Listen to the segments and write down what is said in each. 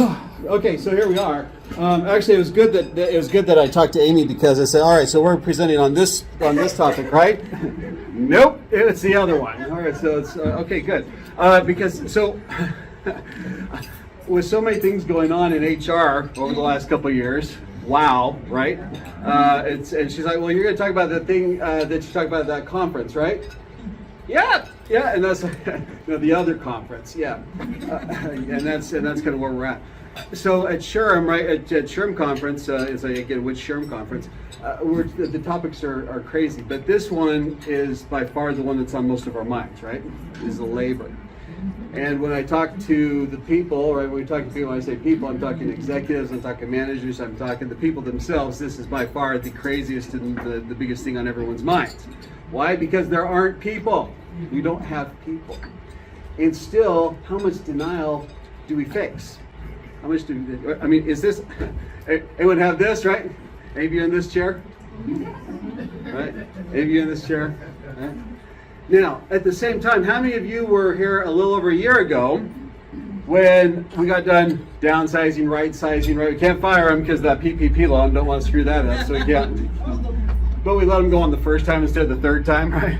Okay, so here we are. Actually, it was good that I talked to Amy, because I said, all right, so we're presenting on this topic, right? Nope, it's the other one. All right, so it's okay, good. Because with so many things going on in HR over the last couple of years, wow, right? And she's like, well, you're going to talk about the thing that you talked about at that conference, right? Yeah, and that's the other conference, yeah, and that's kind of where we're at. So at SHRM, right? At SHRM conference, is again which SHRM conference? The topics are crazy, but this one is by far the one that's on most of our minds, right? Is the labor. And when I talk to the people, right? When I say people, I'm talking executives, I'm talking managers, I'm talking the people themselves. This is by far the craziest and the biggest thing on everyone's minds. Why? Because there aren't people. We don't have people. And still, how much denial do we face? How much do we, I mean, is this, anyone have this, right? Any of you in this chair? Right? Any of you in this chair? Right? Now, at the same time, how many of you were here a little over a year ago when we got done downsizing, right-sizing, right? We can't fire them because that PPP loan, don't want to screw that up, so we can't. But we let them go on the first time instead of the third time, right?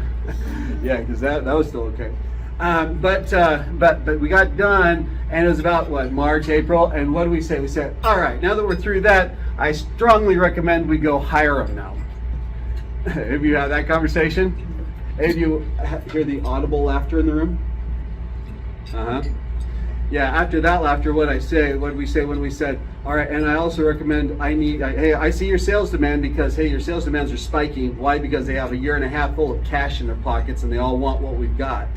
Yeah, because that was still okay. But we got done, and it was about what, March, April, and what do we say? We said, all right, now that we're through that, I strongly recommend we go hire them now. Have you had that conversation? Have you hear the audible laughter in the room? Yeah, after that laughter, what did we say when we said, all right, and I also recommend, hey, I see your sales demand because, hey, your sales demands are spiking. Why? Because they have a year and a half full of cash in their pockets and they all want what we've got.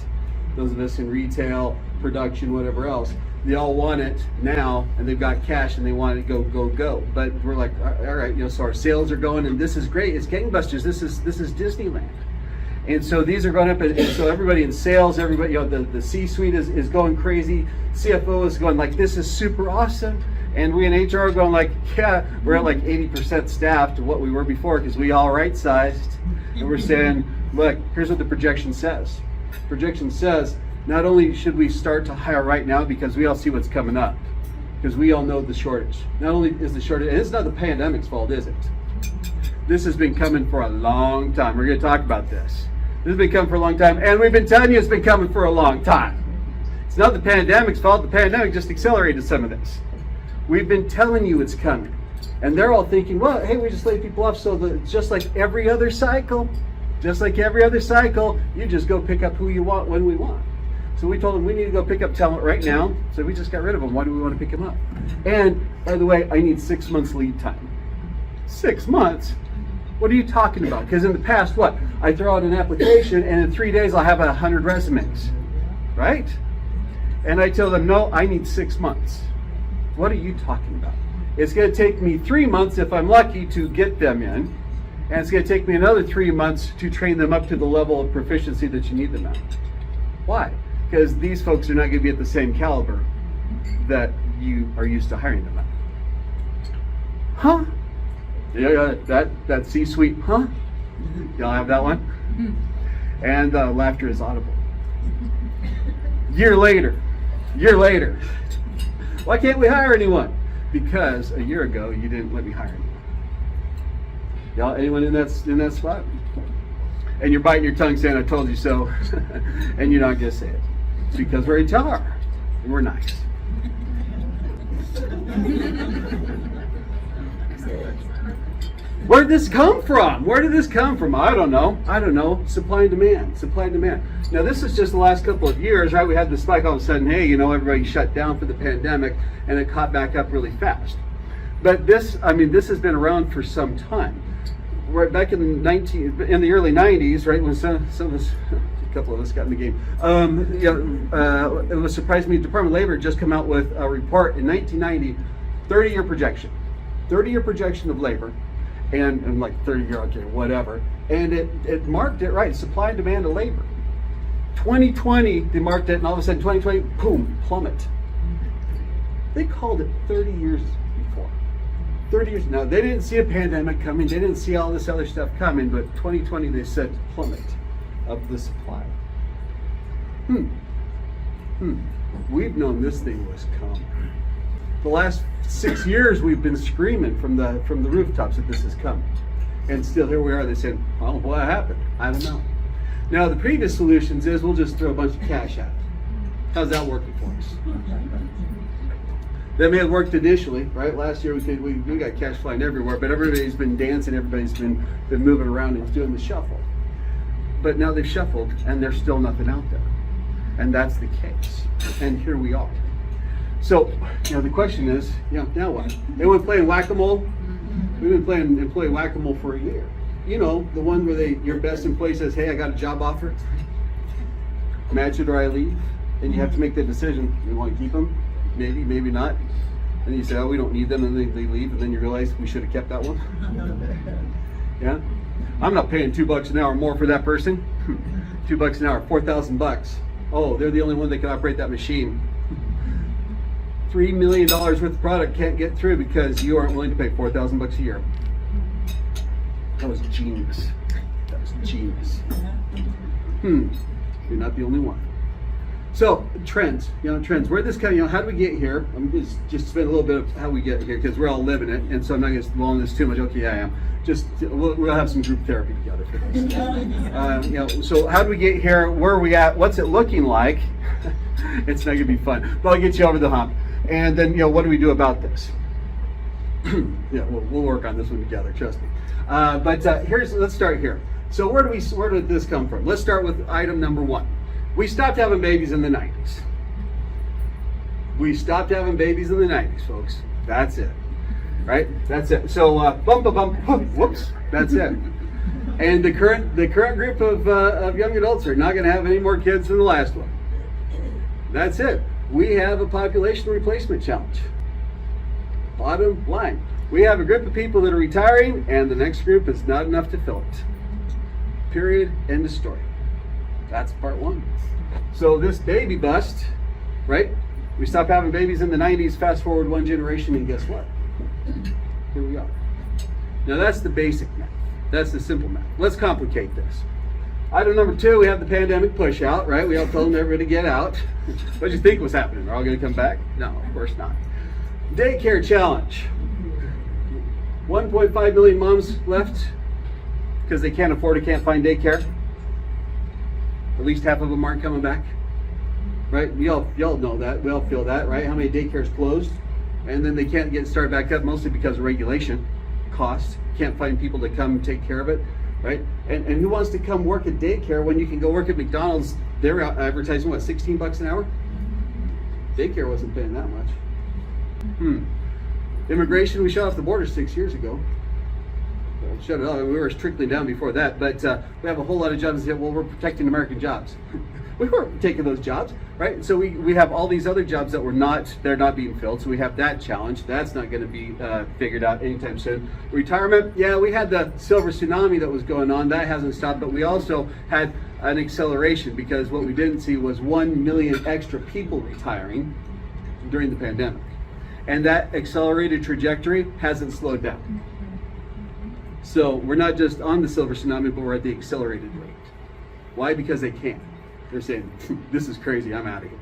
Those of us in retail, production, whatever else, they all want it now and they've got cash and they want it go. But we're like, all right, so our sales are going and this is great. It's gangbusters. This is Disneyland. And so these are going up, and so everybody in sales, everybody, the C-suite is going crazy. CFO is going like, this is super awesome. And we in HR are going like, yeah, we're at like 80% staffed to what we were before because we all right-sized. And we're saying, look, here's what the projection says. Projection says, not only should we start to hire right now because we all see what's coming up, because we all know the shortage. Not only is the shortage, and it's not the pandemic's fault, is it? This has been coming for a long time. We're going to talk about this. This has been coming for a long time, and we've been telling you it's been coming for a long time. It's not the pandemic's fault. The pandemic just accelerated some of this. We've been telling you it's coming. And they're all thinking, well, hey, we just laid people off, so just like every other cycle, you just go pick up who you want when we want. So we told them we need to go pick up talent right now, so we just got rid of them. Why do we want to pick them up? And by the way, I need 6 months lead time. 6 months? What are you talking about? Because in the past, what? I throw out an application and in 3 days I'll have 100 resumes, right? And I tell them, no, I need 6 months. What are you talking about? It's going to take me 3 months if I'm lucky to get them in, and it's going to take me another 3 months to train them up to the level of proficiency that you need them at. Why? Because these folks are not going to be at the same caliber that you are used to hiring them at. Huh? Yeah, that C-suite, huh? Y'all have that one? And laughter is audible. Year later. Why can't we hire anyone? Because a year ago you didn't let me hire anyone. Y'all, anyone in that spot? And you're biting your tongue saying, I told you so, and you're not gonna say it. It's because we're HR and we're nice. Where did this come from? I don't know. Supply and demand. Now this is just the last couple of years, right? We had this spike all of a sudden, hey, everybody shut down for the pandemic and it caught back up really fast. But this has been around for some time. Right back in the early 90s, right, when some of us, a couple of us got in the game, it was surprising me, the Department of Labor just come out with a report in 1990, 30-year projection of labor. And like 30-year, okay, whatever. And it marked it right, supply and demand of labor. 2020, they marked it, and all of a sudden 2020, boom, plummet. They called it 30 years before. 30 years, now they didn't see a pandemic coming, they didn't see all this other stuff coming, but 2020 they said plummet of the supply. We've known this thing was coming. The last 6 years we've been screaming from the rooftops that this is coming. And still here we are. They said, well, what happened? I don't know. Now the previous solutions is we'll just throw a bunch of cash at it. How's that working for us? That may have worked initially, right? Last year we got cash flying everywhere, but everybody's been dancing, everybody's been moving around and doing the shuffle. But now they've shuffled and there's still nothing out there. And that's the case. And here we are. So, the question is, now what? Anyone playing whack-a-mole? We've been playing employee whack-a-mole for a year. The one where your best employee says, hey, I got a job offer. Match it or I leave. And you have to make that decision. You want to keep them? Maybe, maybe not. And you say, oh, we don't need them, and then they leave, and then you realize we should have kept that one. Yeah? I'm not paying $2 an hour more for that person. $2 an hour, $4,000. Oh, they're the only one that can operate that machine. $3 million worth of product can't get through because you aren't willing to pay $4,000 a year. That was genius. That was genius. You're not the only one. So trends, trends. Where this kind of, how do we get here? I'm just spend a little bit of how we get here because we're all living it, and so I'm not going to dwell on this too much. Okay, I am. Just we'll have some group therapy together for this. So how do we get here? Where are we at? What's it looking like? It's not going to be fun, but I'll get you over the hump. And then what do we do about this? We'll work on this one together. Trust me. Let's start here. So where did this come from? Let's start with item number 1. We stopped having babies in the 90s. We stopped having babies in the 90s, folks. That's it. Right? That's it. So whoops, that's it. And the current group of young adults are not going to have any more kids than the last one. That's it. We have a population replacement challenge. Bottom line. We have a group of people that are retiring, and the next group is not enough to fill it. Period. End of story. That's part 1. So this baby bust, right? We stopped having babies in the 90s, fast forward one generation, and guess what? Here we are. Now that's the basic math. That's the simple math. Let's complicate this. Item number 2, we have the pandemic push out, right? We all told everybody to get out. What did you think was happening? They're all going to come back? No, of course not. Daycare challenge. 1.5 million moms left because they can't find daycare. At least half of them aren't coming back, right? Y'all know that. We all feel that, right? How many daycares closed, and then they can't get started back up, mostly because of regulation, cost. Can't find people to come take care of it, right? And who wants to come work at daycare when you can go work at McDonald's? They're advertising what, $16 an hour? Daycare wasn't paying that much. Immigration, we shut off the border 6 years ago. Shut it off. We were trickling down before that, but we have a whole lot of jobs that, well, we're protecting American jobs. We weren't taking those jobs, right? So we have all these other jobs that they're not being filled, so we have that challenge. That's not going to be figured out anytime soon. Retirement, yeah, we had the silver tsunami that was going on. That hasn't stopped, but we also had an acceleration because what we didn't see was 1 million extra people retiring during the pandemic. And that accelerated trajectory hasn't slowed down. So we're not just on the silver tsunami, but we're at the accelerated rate. Why? Because they can. They're saying, this is crazy, I'm out of here.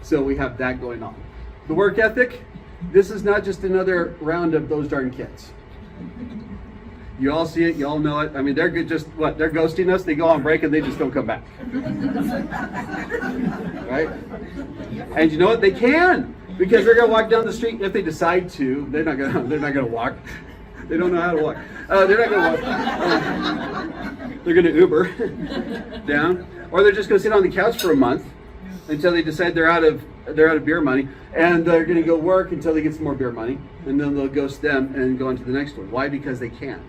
So we have that going on. The work ethic, this is not just another round of those darn kids. You all see it, you all know it. I mean, they're good, they're ghosting us, they go on break and they just don't come back. Right? And you know what, they can. Because they're gonna walk down the street if they decide to. They're not gonna walk. They don't know how to walk. They're not going to walk. They're going to Uber down, or they're just going to sit on the couch for a month until they decide they're out of beer money, and they're going to go work until they get some more beer money, and then they'll ghost them and go on to the next one. Why? Because they can.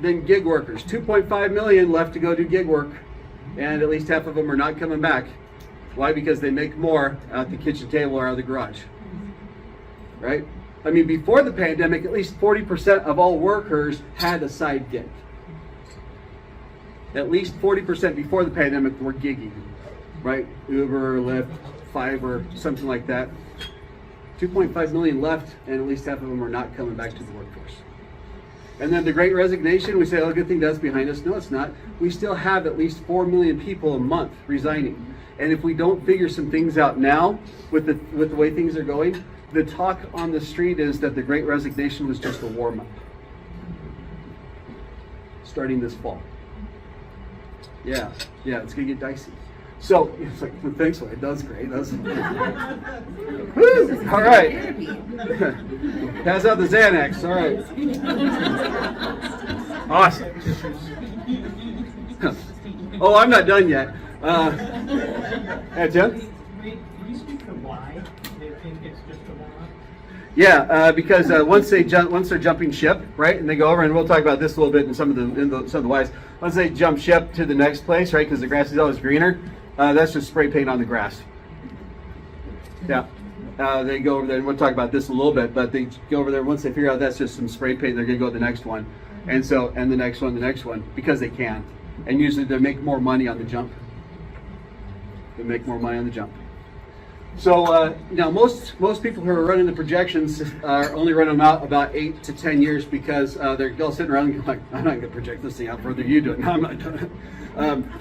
Then gig workers, 2.5 million left to go do gig work, and at least half of them are not coming back. Why? Because they make more at the kitchen table or out of the garage, right? I mean, before the pandemic, at least 40% of all workers had a side gig. At least 40% before the pandemic were gigging, right? Uber, Lyft, Fiverr, something like that. 2.5 million left, and at least half of them are not coming back to the workforce. And then the Great Resignation, we say, oh, good thing that's behind us. No, it's not. We still have at least 4 million people a month resigning. And if we don't figure some things out now with the way things are going, The talk on the street is that the Great Resignation was just a warm-up, starting this fall. Yeah, it's gonna get dicey. So it's like, thanks, Wade. That's great. That's woo! All right. Pass out the Xanax. All right. Awesome. Oh, I'm not done yet. Hey, Tim? Can you speak to why they think it's just a warm-up? Yeah, because once they're jumping ship, right, and they go over, and we'll talk about this a little bit in some of the whys. Once they jump ship to the next place, right, because the grass is always greener, that's just spray paint on the grass. Yeah, they go over there, and we'll talk about this a little bit. But they go over there once they figure out that's just some spray paint. They're going to go to the next one, and the next one, because they can, and usually they make more money on the jump. They make more money on the jump. So now most people who are running the projections are only running them out about 8 to 10 years because they're all sitting around and going like, I'm not going to project this thing out further. You do it. No, I'm not doing it.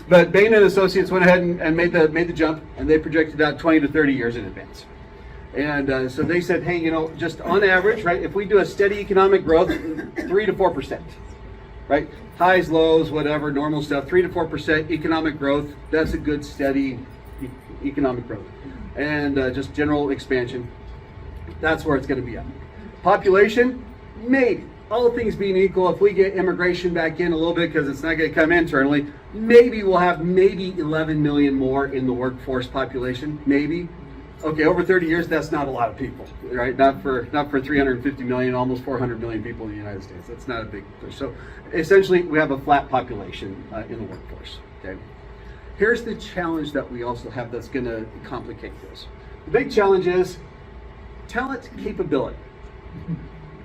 But Bain and Associates went ahead and made the jump, and they projected out 20 to 30 years in advance. And so they said, hey, just on average, right, if we do a steady economic growth, 3 to 4%, right, highs, lows, whatever, normal stuff, 3 to 4% economic growth. That's a good steady economic growth. And just general expansion. That's where it's going to be at. Population, maybe. All things being equal, if we get immigration back in a little bit because it's not going to come internally, maybe we'll have 11 million more in the workforce population. Maybe. Okay, over 30 years, that's not a lot of people, right? Not for 350 million, almost 400 million people in the United States. That's not a big push. So essentially, we have a flat population in the workforce. Okay. Here's the challenge that we also have that's going to complicate this. The big challenge is talent capability.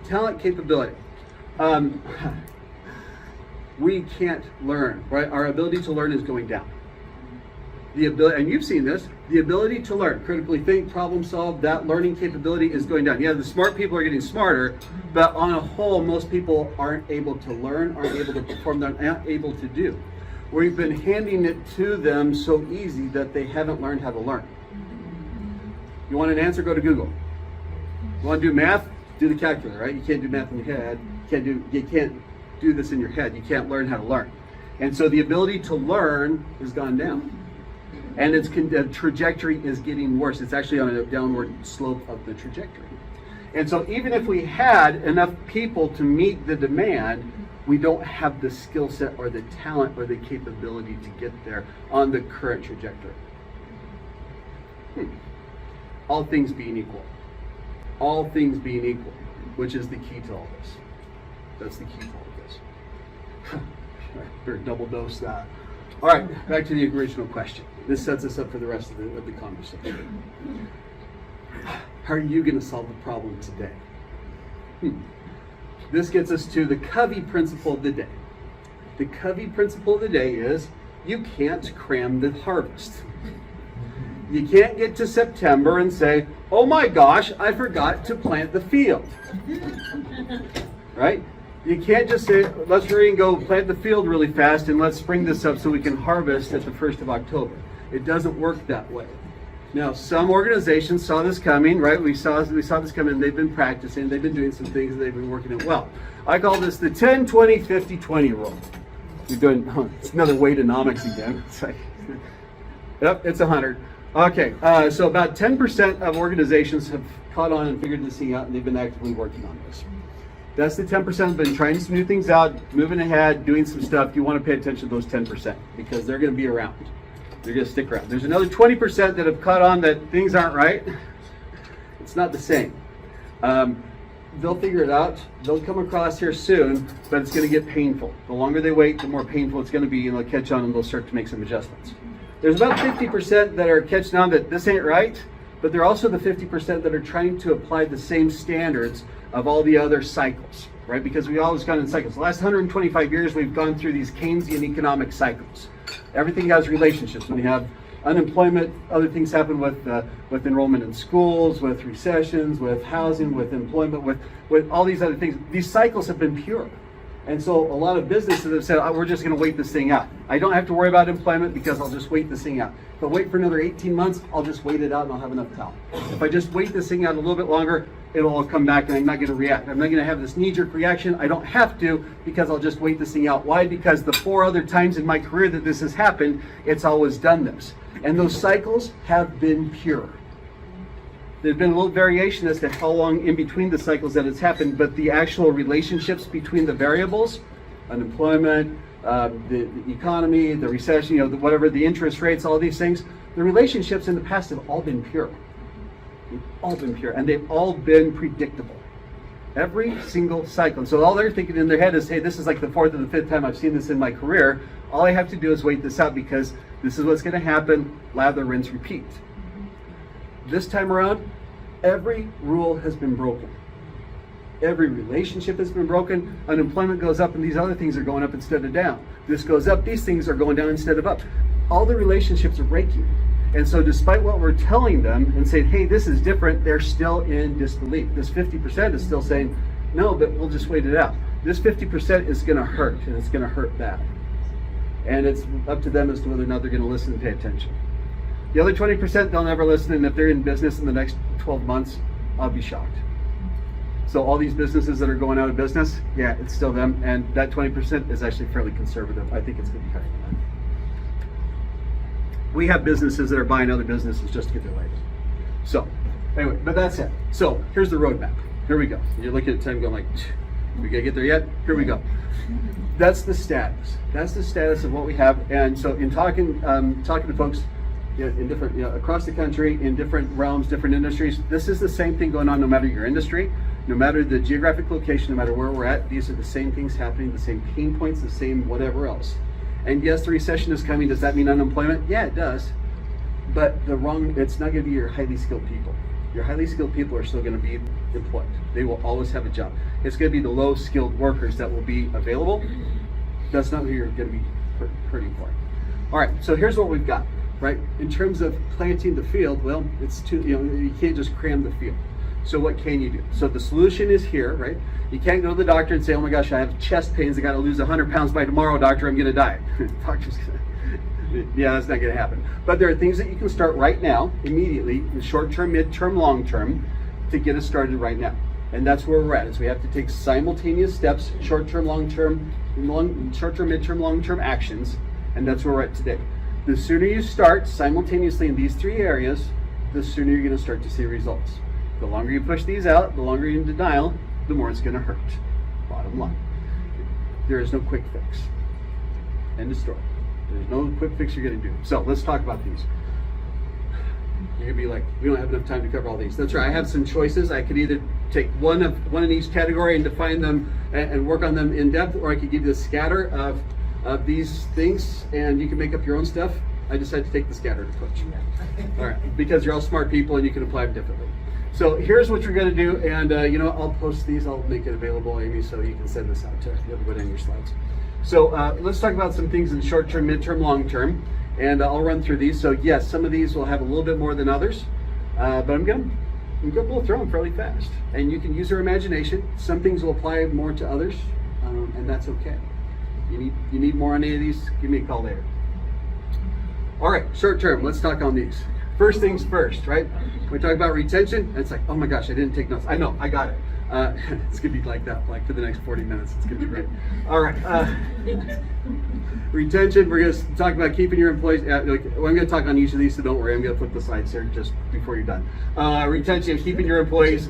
Talent capability. We can't learn, right? Our ability to learn is going down. The ability, and you've seen this, the ability to learn, critically think, problem solve, that learning capability is going down. Yeah, the smart people are getting smarter, but on a whole, most people aren't able to learn, aren't able to perform, they're not able to do. We've been handing it to them so easy that they haven't learned how to learn. You want an answer? Go to Google. You want to do math? Do the calculator, right? You can't do math in your head. You can't do this in your head. You can't learn how to learn. And so the ability to learn has gone down. And the trajectory is getting worse. It's actually on a downward slope of the trajectory. And so even if we had enough people to meet the demand, we don't have the skill set or the talent or the capability to get there on the current trajectory. All things being equal. All things being equal, which is the key to all this. That's the key to all this. All right, better double dose that. All right, back to the original question. This sets us up for the rest of the conversation. How are you going to solve the problem today? This gets us to the Covey principle of the day. The Covey principle of the day is you can't cram the harvest. You can't get to September and say, oh my gosh, I forgot to plant the field. Right? You can't just say, let's hurry and go plant the field really fast and let's spring this up so we can harvest at the 1st of October. It doesn't work that way. Now, some organizations saw this coming, right? We saw this coming, and they've been practicing, they've been doing some things, and they've been working it well. I call this the 10, 20, 50, 20 rule. We're doing, it's another Wadeonomics again. It's like, yep, it's 100. Okay, so about 10% of organizations have caught on and figured this thing out, and they've been actively working on this. That's the 10% have been trying some new things out, moving ahead, doing some stuff. You want to pay attention to those 10% because they're going to be around. They're going to stick around. There's another 20% that have caught on that things aren't right. It's not the same. They'll figure it out. They'll come across here soon, but it's going to get painful. The longer they wait, the more painful it's going to be, and they'll catch on and they'll start to make some adjustments. There's about 50% that are catching on that this ain't right, but they're also the 50% that are trying to apply the same standards of all the other cycles, right? Because we've always gone in cycles. The last 125 years, we've gone through these Keynesian economic cycles. Everything has relationships. When you have unemployment, other things happen with enrollment in schools, with recessions, with housing, with employment, with all these other things. These cycles have been pure. And so a lot of businesses have said, oh, we're just going to wait this thing out. I don't have to worry about employment because I'll just wait this thing out. If I wait for another 18 months, I'll just wait it out and I'll have enough talent. If I just wait this thing out a little bit longer, it'll all come back and I'm not going to react. I'm not going to have this knee-jerk reaction. I don't have to because I'll just wait this thing out. Why? Because the 4 other times in my career that this has happened, it's always done this. And those cycles have been pure. There's been a little variation as to how long in between the cycles that it's happened, but the actual relationships between the variables, unemployment, the economy, the recession, whatever, the interest rates, all these things, the relationships in the past have all been pure. They've all been pure, and they've all been predictable. Every single cycle. And so all they're thinking in their head is, hey, this is like the 4th or the 5th time I've seen this in my career. All I have to do is wait this out because this is what's going to happen. Lather, rinse, repeat. This time around, every rule has been broken. Every relationship has been broken. Unemployment goes up and these other things are going up instead of down. This goes up, these things are going down instead of up. All the relationships are breaking. And so despite what we're telling them and saying, hey, this is different, they're still in disbelief. This 50% is still saying, no, but we'll just wait it out. This 50% is going to hurt, and it's going to hurt bad. And it's up to them as to whether or not they're going to listen and pay attention. The other 20%, they'll never listen, and if they're in business in the next 12 months, I'll be shocked. So all these businesses that are going out of business, yeah, it's still them, and that 20% is actually fairly conservative. I think it's going to be higher than that. We have businesses that are buying other businesses just to get their labels. So, anyway, but that's it. So, here's the roadmap. Here we go. You're looking at time going like, we gotta get there yet? Here we go. That's the status. That's the status of what we have. And so in talking to folks in different, across the country, in different realms, different industries, this is the same thing going on no matter your industry, no matter the geographic location, no matter where we're at. These are the same things happening, the same pain points, the same whatever else. And yes, the recession is coming. Does that mean unemployment? Yeah, it does. But it's not going to be your highly skilled people. Your highly skilled people are still going to be employed. They will always have a job. It's going to be the low skilled workers that will be available. That's not who you're going to be hurting for. All right, so here's what we've got, right? In terms of planting the field, well, it's too, you can't just cram the field. So what can you do? So the solution is here, right? You can't go to the doctor and say, oh my gosh, I have chest pains. I got to lose 100 pounds by tomorrow, doctor. I'm going to die. Doctor's yeah, that's not going to happen. But there are things that you can start right now, immediately, in short-term, mid-term, long-term, to get us started right now. And that's where we're at, is we have to take simultaneous steps, short-term, long-term, short-term, mid-term, long-term actions, and that's where we're at today. The sooner you start simultaneously in these 3 areas, the sooner you're going to start to see results. The longer you push these out, the longer you're in denial, the more it's going to hurt. Bottom line. There is no quick fix. End of story. There's no quick fix you're going to do. So let's talk about these. You're going to be like, we don't have enough time to cover all these. That's right. I have some choices. I could either take one in each category and define them and work on them in depth, or I could give you a scatter of these things and you can make up your own stuff. I decided to take the scattered approach. All right, because you're all smart people and you can apply them differently. So here's what you're going to do, and I'll post these. I'll make it available, Amy, so you can send this out to everybody on your slides. So let's talk about some things in short term, mid-term, long term, and I'll run through these. So yes, some of these will have a little bit more than others, but I'm going to blow through them fairly fast. And you can use your imagination. Some things will apply more to others, and that's okay. You need more on any of these, give me a call later. All right, short term, let's talk on these. First things first, right? We talk about retention, it's like, oh my gosh, I didn't take notes. I know, I got it. It's gonna be like that, like for the next 40 minutes. It's gonna be great. All right, retention. We're gonna talk about keeping your employees. I'm gonna talk on each of these, so don't worry. I'm gonna flip the slides here just before you're done. Retention, keeping your employees.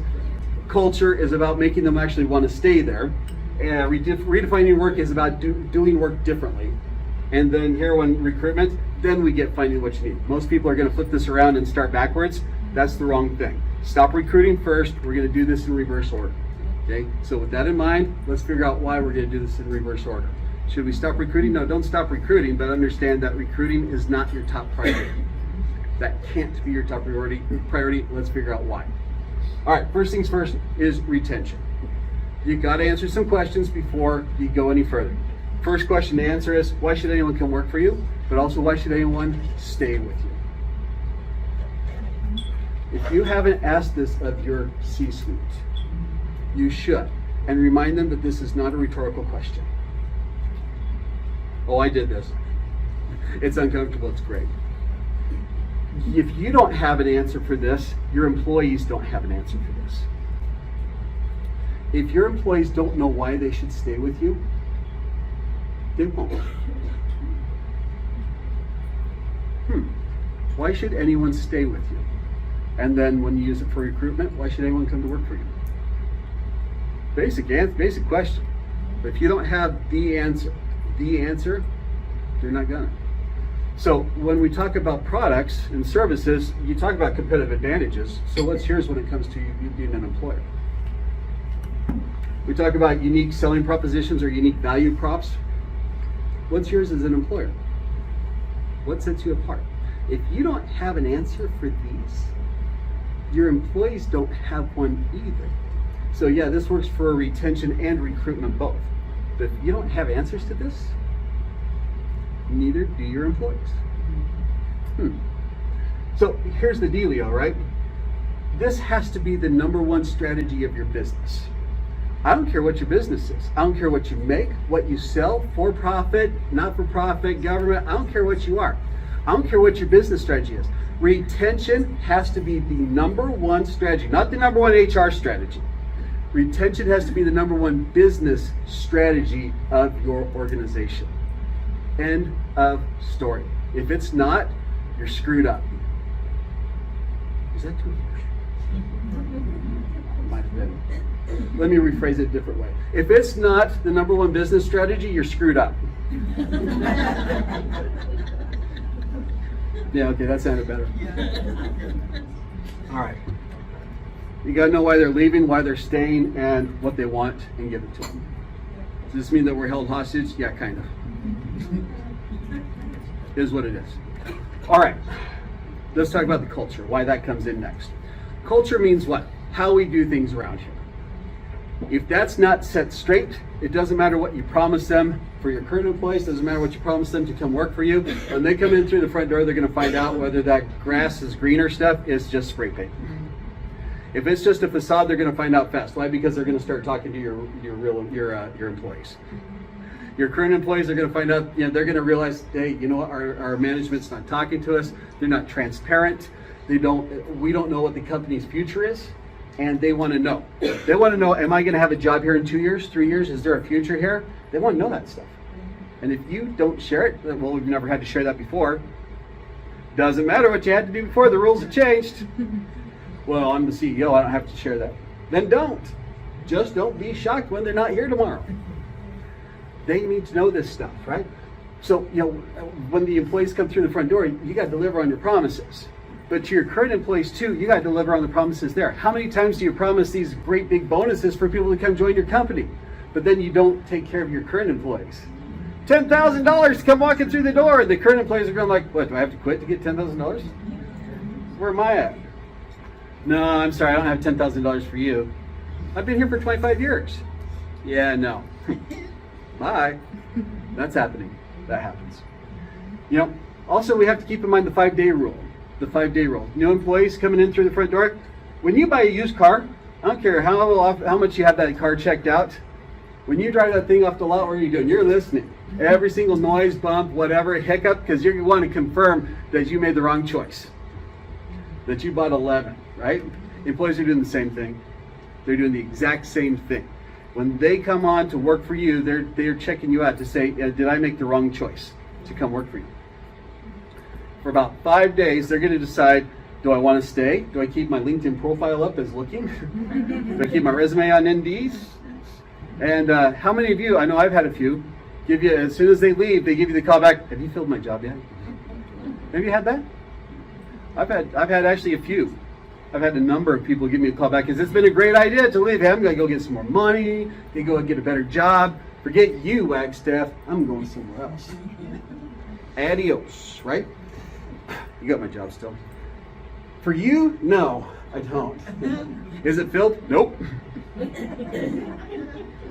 Culture is about making them actually want to stay there. And redefining work is about doing work differently. And then here, when recruitment, then we get finding what you need. Most people are going to flip this around and start backwards. That's the wrong thing. Stop recruiting first. We're going to do this in reverse order. Okay, so with that in mind, let's figure out why we're going to do this in reverse order. Should we stop recruiting? No, don't stop recruiting, but understand that recruiting is not your top priority. That can't be your top priority. Let's figure out why. All right, first things first is retention. You got to answer some questions before you go any further. First question to answer is, why should anyone come work for you? But also, why should anyone stay with you? If you haven't asked this of your C-suite, you should. and remind them that this is not a rhetorical question. Oh, I did this. It's uncomfortable, it's great. If you don't have an answer for this, your employees don't have an answer for this. If your employees don't know why they should stay with you, they won't. Why should anyone stay with you? And then when you use it for recruitment, why should anyone come to work for you? Basic question. But if you don't have the answer, you're not gonna. So when we talk about products and services, you talk about competitive advantages. So what's yours when it comes to you being an employer? We talk about unique selling propositions or unique value props. What's yours as an employer? What sets you apart? If you don't have an answer for these, your employees don't have one either. So yeah, this works for retention and recruitment both. But if you don't have answers to this, neither do your employees. So here's the dealio, right? This has to be the number one strategy of your business. I don't care what your business is. I don't care what you make, what you sell, for profit, not for profit, government. I don't care what you are. I don't care what your business strategy is. Retention has to be the number one strategy, not the number one HR strategy. Retention has to be the number one business strategy of your organization. End of story. If it's not, you're screwed up. Is that too harsh? Might have been. Let me rephrase it a different way. If it's not the number one business strategy, you're screwed up. Yeah, okay, that sounded better. All right. You gotta know why they're leaving, why they're staying, and what they want, and give it to them. Does this mean that we're held hostage? Yeah, kind of. It is what it is. All right, let's talk about the culture, why that comes in next. Culture means what? How we do things around here. If that's not set straight, it doesn't matter what you promise them for your current employees, doesn't matter what you promise them to come work for you. When they come in through the front door, they're gonna find out whether that grass is greener stuff is just spray paint. If it's just a facade, they're gonna find out fast. Why? Because they're gonna start talking to your employees. Your current employees are gonna find out, they're gonna realize, hey, you know what, our management's not talking to us, they're not transparent, we don't know what the company's future is. And they want to know. They want to know, am I going to have a job here in 2 years, 3 years? Is there a future here? They want to know that stuff. And if you don't share it, well, we've never had to share that before. Doesn't matter what you had to do before, the rules have changed. Well, I'm the CEO, I don't have to share that. Then don't. Just don't be shocked when they're not here tomorrow. They need to know this stuff, right? So, when the employees come through the front door, you got to deliver on your promises. But to your current employees too, you got to deliver on the promises there. How many times do you promise these great big bonuses for people to come join your company, but then you don't take care of your current employees? $10,000 to come walking through the door. The current employees are going like, what, do I have to quit to get $10,000? Where am I at? No, I'm sorry, I don't have $10,000 for you. I've been here for 25 years. Yeah, no. Bye. That's happening. That happens. Also we have to keep in mind the 5-day rule. The 5-day rule. New employees coming in through the front door. When you buy a used car, I don't care how much you have that car checked out. When you drive that thing off the lot, what are you doing? You're listening. Every single noise, bump, whatever, hiccup, because you want to confirm that you made the wrong choice. That you bought 11, right? Employees are doing the same thing. They're doing the exact same thing. When they come on to work for you, they're checking you out to say, did I make the wrong choice to come work for you? For about 5 days, they're going to decide, do I want to stay? Do I keep my LinkedIn profile up as looking? Do I keep my resume on Indeed? And how many of you, I know I've had a few, give you, as soon as they leave, they give you the call back, have you filled my job yet? Have you had that? I've had actually a few. I've had a number of people give me a call back, because it's been a great idea to leave. Hey, I'm going to go get some more money, go and get a better job. Forget you, Wagstaff, I'm going somewhere else. Adios, right? You got my job still. For you, no, I don't. Is it filled? Nope.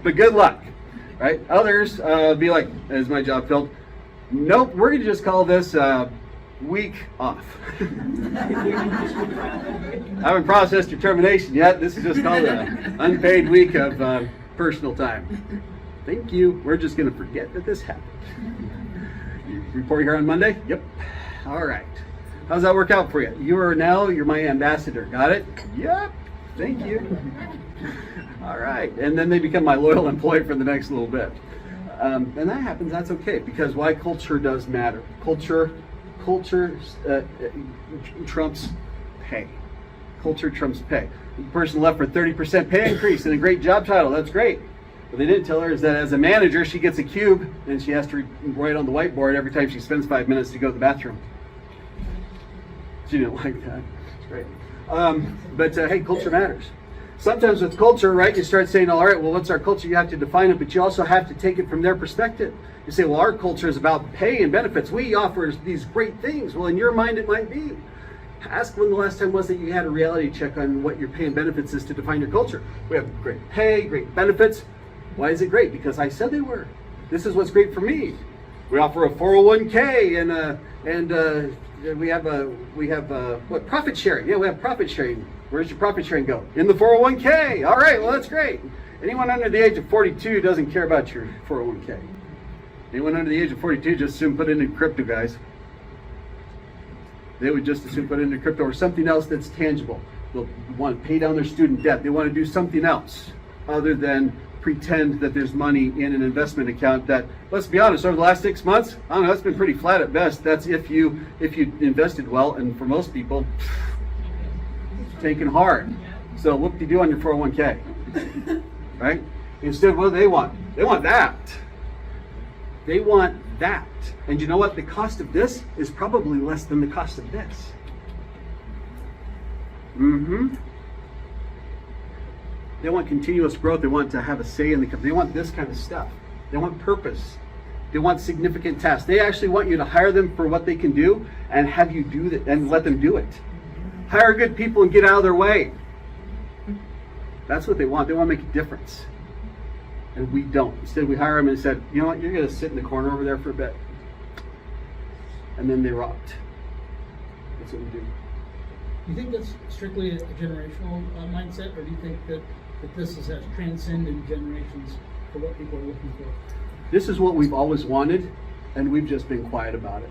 But good luck, right? Others be like, is my job filled? Nope, we're going to just call this week off. I haven't processed your termination yet. This is just called an unpaid week of personal time. Thank you. We're just going to forget that this happened. You report here on Monday? Yep. All right. How's that work out for you? You're my ambassador. Got it? Yep. Thank you. All right. And then they become my loyal employee for the next little bit. And that happens. That's okay. Because why? Culture does matter. Culture trumps pay. Culture trumps pay. The person left for 30% pay increase and a great job title. That's great. What they didn't tell her is that as a manager, she gets a cube and she has to write on the whiteboard every time she spends 5 minutes to go to the bathroom. She didn't like that. It's great. But hey, culture matters. Sometimes with culture, right, you start saying, all right, well, what's our culture? You have to define it, but you also have to take it from their perspective. You say, well, our culture is about pay and benefits. We offer these great things. Well, in your mind, it might be. Ask when the last time was that you had a reality check on what your pay and benefits is to define your culture. We have great pay, great benefits. Why is it great? Because I said they were. This is what's great for me. We offer a 401k and we have what, profit sharing? Yeah, we have profit sharing. Where's your profit sharing go? In the 401k. All right, well, that's great. Anyone under the age of 42 doesn't care about your 401k. Anyone under the age of 42 just assume put it into crypto, guys. They would just assume put it into crypto or something else that's tangible. They'll want to pay down their student debt. They want to do something else other than pretend that there's money in an investment account that, let's be honest, over the last 6 months, I don't know, that's been pretty flat at best. That's if you invested well, and for most people, it's taken hard. So what do you do on your 401k? Right? Instead, what do they want? They want that. They want that. And you know what? The cost of this is probably less than the cost of this. They want continuous growth. They want to have a say in the company. They want this kind of stuff. They want purpose. They want significant tasks. They actually want you to hire them for what they can do and have you do that and let them do it. Hire good people and get out of their way. That's what they want. They want to make a difference. And we don't. Instead, we hire them and said, you know what, you're going to sit in the corner over there for a bit. And then they rot. That's what we do. Do you think that's strictly a generational mindset, or do you think that this has transcended generations for what people are looking for? This is what we've always wanted, and we've just been quiet about it.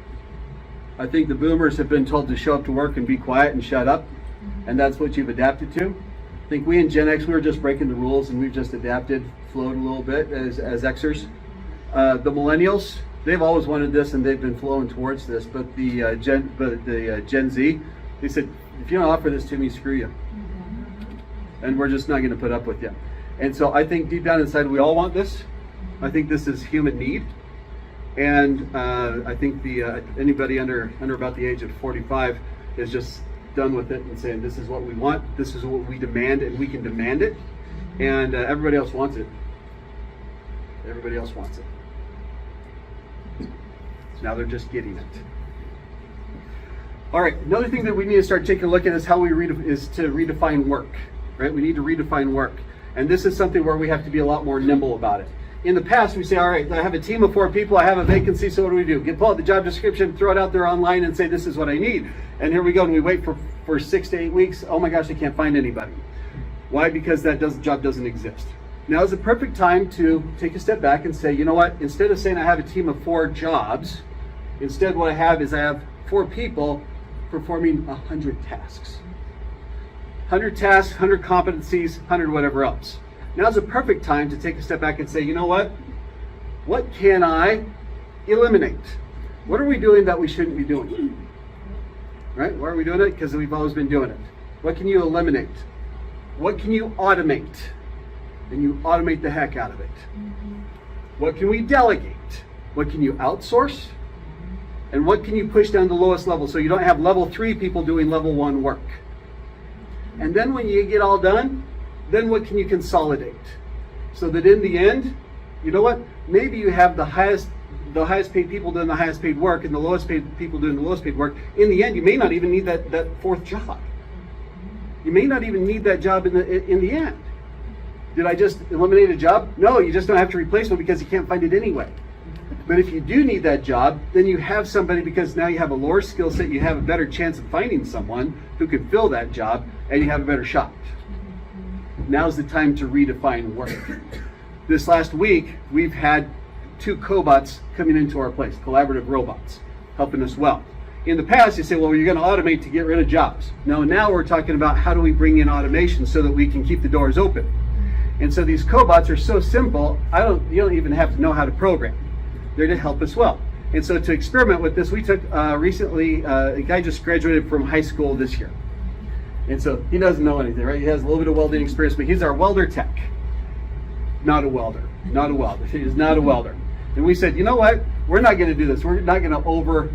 I think the boomers have been told to show up to work and be quiet and shut up, and that's what you've adapted to. I think we in Gen X, we were just breaking the rules, and we've just adapted, flowed a little bit as Xers. The millennials, they've always wanted this, and they've been flowing towards this, but the Gen Z, they said, if you don't offer this to me, screw you. And we're just not going to put up with you. And so I think deep down inside, we all want this. I think this is human need. And I think anybody under about the age of 45 is just done with it and saying, this is what we want, this is what we demand, and we can demand it. And everybody else wants it. Everybody else wants it. Now they're just getting it. All right, another thing that we need to start taking a look at is how we redefine work, right? We need to redefine work. And this is something where we have to be a lot more nimble about it. In the past, we say, all right, I have a team of 4 people, I have a vacancy, so what do? Pull out the job description, throw it out there online and say, this is what I need. And here we go, and we wait for 6 to 8 weeks. Oh my gosh, I can't find anybody. Why? Because that job doesn't exist. Now is the perfect time to take a step back and say, you know what, instead of saying I have a team of 4 jobs, instead what I have 4 people performing 100 tasks. 100 tasks, 100 competencies, 100 whatever else. Now's a perfect time to take a step back and say, you know what? What can I eliminate? What are we doing that we shouldn't be doing? Right? Why are we doing it? Because we've always been doing it. What can you eliminate? What can you automate? And you automate the heck out of it. What can we delegate? What can you outsource? And what can you push down to the lowest level so you don't have level 3 people doing level 1 work? And then when you get all done, then what can you consolidate? So that in the end, you know what? Maybe you have the highest paid people doing the highest paid work and the lowest paid people doing the lowest paid work. In the end, you may not even need that 4th job. You may not even need that job in the end. Did I just eliminate a job? No, you just don't have to replace one because you can't find it anyway. But if you do need that job, then you have somebody, because now you have a lower skill set, you have a better chance of finding someone who could fill that job, and you have a better shot. Now's the time to redefine work. This last week, we've had 2 cobots coming into our place, collaborative robots, helping us well. In the past, you say, well, you're going to automate to get rid of jobs. Now we're talking about how do we bring in automation so that we can keep the doors open. And so these cobots are so simple, you don't even have to know how to program. They're to help us well. And so to experiment with this, we took recently, a guy just graduated from high school this year. And so he doesn't know anything, right? He has a little bit of welding experience, but he's our welder tech. Not a welder, not a welder. He is not a welder. And we said, you know what? We're not going to do this. We're not going to overdo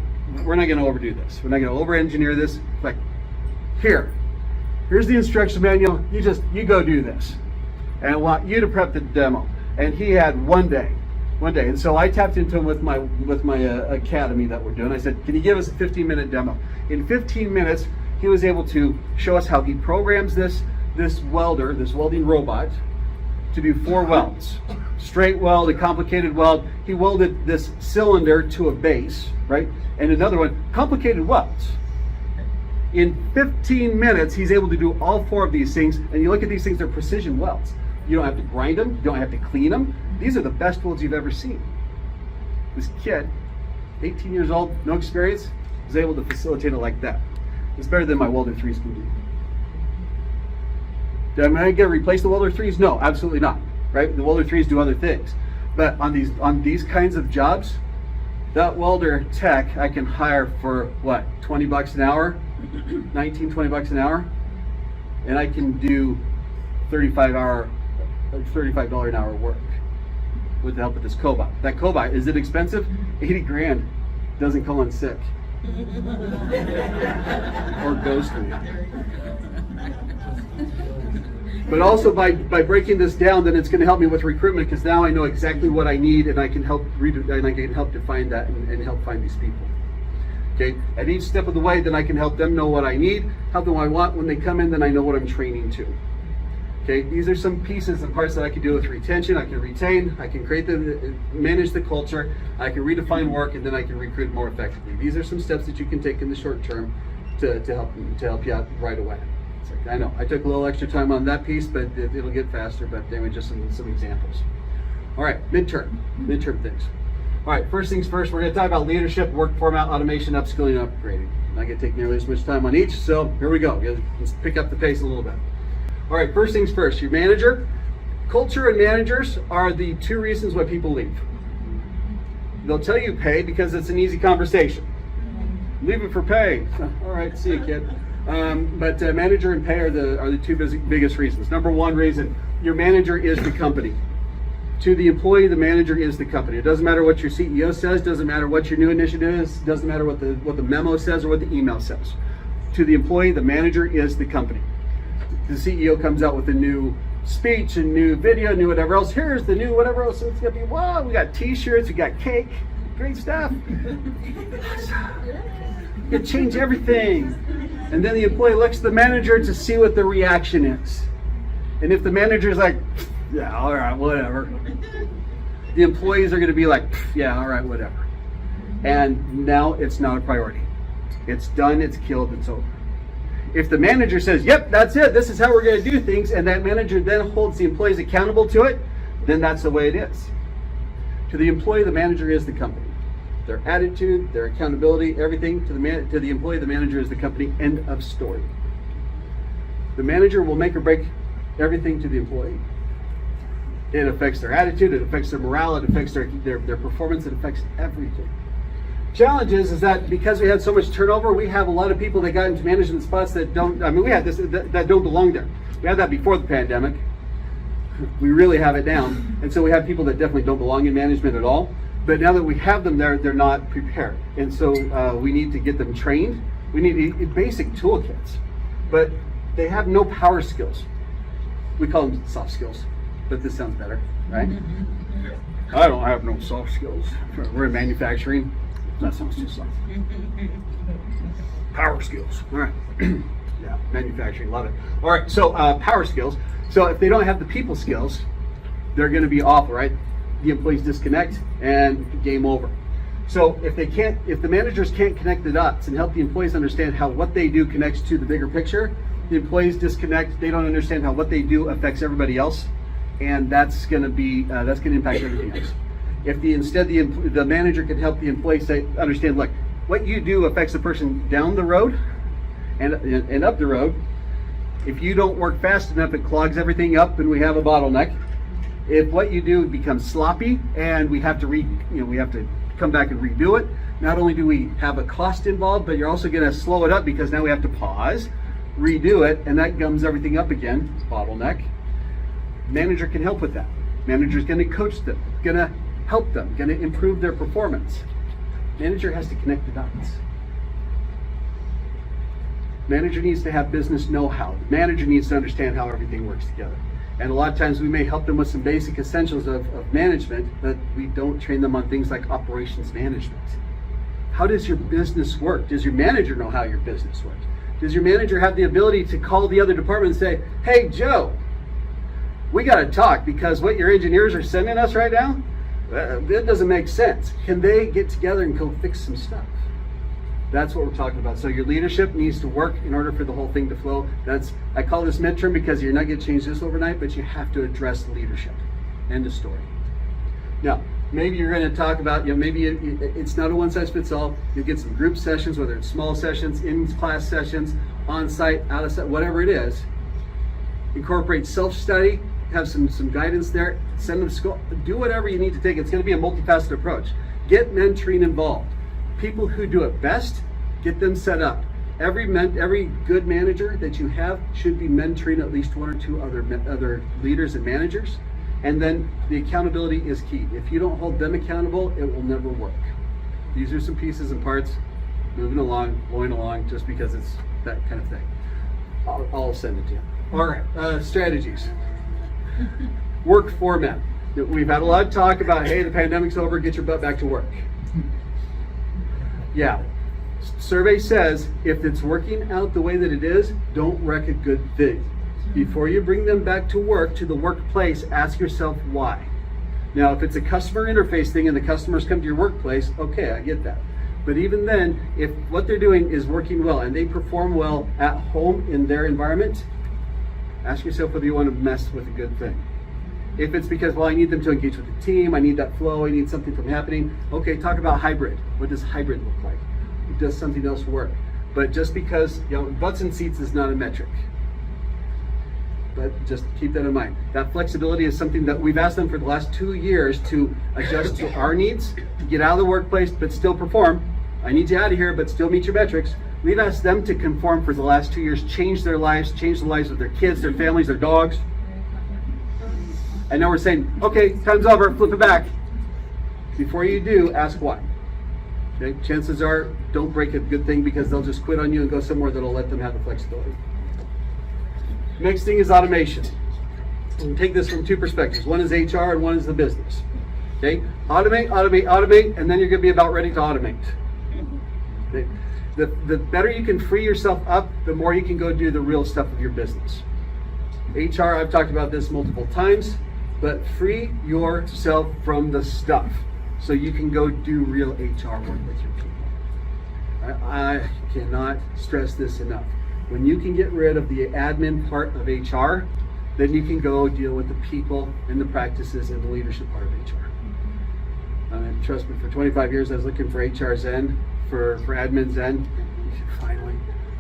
this. We're not going to over-engineer this. Like, here's the instruction manual. You go do this. And I want you to prep the demo. And he had one day. And so I tapped into him with my academy that we're doing. I said, can you give us a 15-minute demo? In 15 minutes, he was able to show us how he programs this welding robot to do 4 welds. Straight weld, a complicated weld. He welded this cylinder to a base, right? And another one, complicated welds. In 15 minutes, he's able to do all 4 of these things. And you look at these things, they're precision welds. You don't have to grind them. You don't have to clean them. These are the best welds you've ever seen. This kid, 18 years old, no experience, was able to facilitate it like that. It's better than my welder 3s can do. Am I going to replace the welder 3s? No, absolutely not. Right? The welder 3s do other things. But on these kinds of jobs, that welder tech I can hire for what, 20 bucks an hour, 19, 20 bucks an hour, and I can do $35 an hour work with the help of this cobot. That cobot, is it expensive? 80 grand. Doesn't come on sick. Or ghostly. But also by breaking this down, then it's going to help me with recruitment, because now I know exactly what I need, and I can help define that and help find these people. Okay, at each step of the way, then I can help them know what I need, help them what I want. When they come in, then I know what I'm training to. Okay, these are some pieces and parts that I can do with retention. I can retain, I can manage the culture, I can redefine work, and then I can recruit more effectively. These are some steps that you can take in the short term to help you out right away. It's like, I know I took a little extra time on that piece, but it'll get faster. But anyway, just some examples. All right, midterm things. All right, first things first, we're going to talk about leadership, work format, automation, upskilling, and upgrading. I'm not going to take nearly as much time on each, so here we go. Let's pick up the pace a little bit. All right, first things first, your manager. Culture and managers are the 2 reasons why people leave. They'll tell you pay because it's an easy conversation. Leave it for pay. All right, see you, kid. But manager and pay are the 2 biggest reasons. Number 1 reason, your manager is the company. To the employee, the manager is the company. It doesn't matter what your CEO says, doesn't matter what your new initiative is, doesn't matter what the memo says or what the email says. To the employee, the manager is the company. The CEO comes out with a new speech, a new video, new whatever else. Here's the new whatever else. It's gonna be, wow, we got t-shirts, we got cake, great stuff. You change everything. And then the employee looks at the manager to see what the reaction is. And if the manager's like, yeah, all right, whatever, the employees are gonna be like, yeah, all right, whatever. And now it's not a priority. It's done, it's killed, it's over. If the manager says, yep, that's it, this is how we're going to do things, and that manager then holds the employees accountable to it, then that's the way it is. To the employee, the manager is the company. Their attitude, their accountability, everything, to the employee, the manager is the company. End of story. The manager will make or break everything to the employee. It affects their attitude, it affects their morale, it affects their performance, it affects everything. Challenge is that because we had so much turnover, we have a lot of people that got into management spots that we had this that don't belong there. We had that before the pandemic. We really have it down. And so we have people that definitely don't belong in management at all. But now that we have them there, they're not prepared. And so we need to get them trained. We need basic toolkits, but they have no power skills. We call them soft skills, but this sounds better, right? I don't have no soft skills. We're in manufacturing. That sounds too soft. Power skills. All right. Yeah, manufacturing, love it. All right, so power skills. So if they don't have the people skills, they're going to be awful, right? The employees disconnect and game over. So if the managers can't connect the dots and help the employees understand how what they do connects to the bigger picture, the employees disconnect. They don't understand how what they do affects everybody else. and that's going to impact everything else. If the manager can help the employee understand, look, what you do affects the person down the road and up the road. If you don't work fast enough, it clogs everything up, and we have a bottleneck. If what you do becomes sloppy, and we have to come back and redo it, not only do we have a cost involved, but you're also going to slow it up because now we have to pause, redo it, and that gums everything up again. It's bottleneck. Manager can help with that. Manager's going to coach them, going to help them, going to improve their performance. Manager has to connect the dots. Manager needs to have business know-how. The manager needs to understand how everything works together. And a lot of times we may help them with some basic essentials of management, but we don't train them on things like operations management. How does your business work? Does your manager know how your business works? Does your manager have the ability to call the other department and say, hey, Joe, we got to talk because what your engineers are sending us right now, that doesn't make sense. Can they get together and go fix some stuff? That's what we're talking about. So your leadership needs to work in order for the whole thing to flow. I call this midterm because you're not going to change this overnight, but you have to address leadership. End of story. Now, maybe you're going to talk about, maybe it's not a one-size-fits-all. You'll get some group sessions, whether it's small sessions, in-class sessions, on-site, out-of-site, whatever it is. Incorporate self-study, have some guidance there, send them to school, do whatever you need to take. It's going to be a multifaceted approach. Get mentoring involved. People who do it best, get them set up. Every good manager that you have should be mentoring at least one or two other leaders and managers. And then the accountability is key. If you don't hold them accountable, it will never work. These are some pieces and parts, moving along, going along, just because it's that kind of thing. I'll send it to you. All right, strategies. Work format. We've had a lot of talk about, hey, the pandemic's over, get your butt back to work. Yeah, survey says if it's working out the way that it is, don't wreck a good thing. Before you bring them back to work, to the workplace, ask yourself why. Now, if it's a customer interface thing and the customers come to your workplace, okay, I get that. But even then, if what they're doing is working well and they perform well at home in their environment, ask yourself whether you want to mess with a good thing. If it's because, well, I need them to engage with the team, I need that flow, I need something from happening, okay, talk about hybrid. What does hybrid look like? Does something else work? But just because, butts and seats is not a metric. But just keep that in mind. That flexibility is something that we've asked them for the last 2 years to adjust to our needs, to get out of the workplace, but still perform. I need you out of here, but still meet your metrics. We've asked them to conform for the last 2 years, change their lives, change the lives of their kids, their families, their dogs. And now we're saying, okay, time's over, flip it back. Before you do, ask why. Okay? Chances are, don't break a good thing because they'll just quit on you and go somewhere that'll let them have the flexibility. Next thing is automation. We'll take this from two perspectives. One is HR and one is the business. Okay? Automate, automate, automate, and then you're going to be about ready to automate. Okay? The better you can free yourself up, the more you can go do the real stuff of your business. HR, I've talked about this multiple times, but free yourself from the stuff so you can go do real HR work with your people. I cannot stress this enough. When you can get rid of the admin part of HR, then you can go deal with the people and the practices and the leadership part of HR. Trust me, for 25 years I was looking for HR Zen, for admin Zen, finally.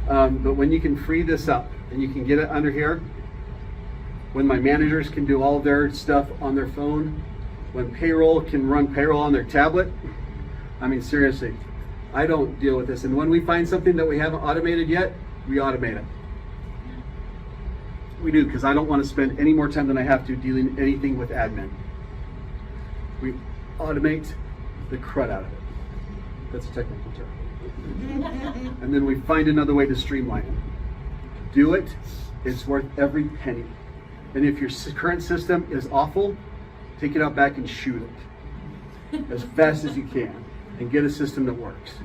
But when you can free this up and you can get it under here, when my managers can do all their stuff on their phone, when payroll can run payroll on their tablet, I mean, seriously, I don't deal with this. And when we find something that we haven't automated yet, we automate it. We do, because I don't want to spend any more time than I have to dealing anything with admin. We automate the crud out of it. That's a technical term. And then we find another way to streamline it. Do it, it's worth every penny. And if your current system is awful, take it out back and shoot it as fast as you can and get a system that works.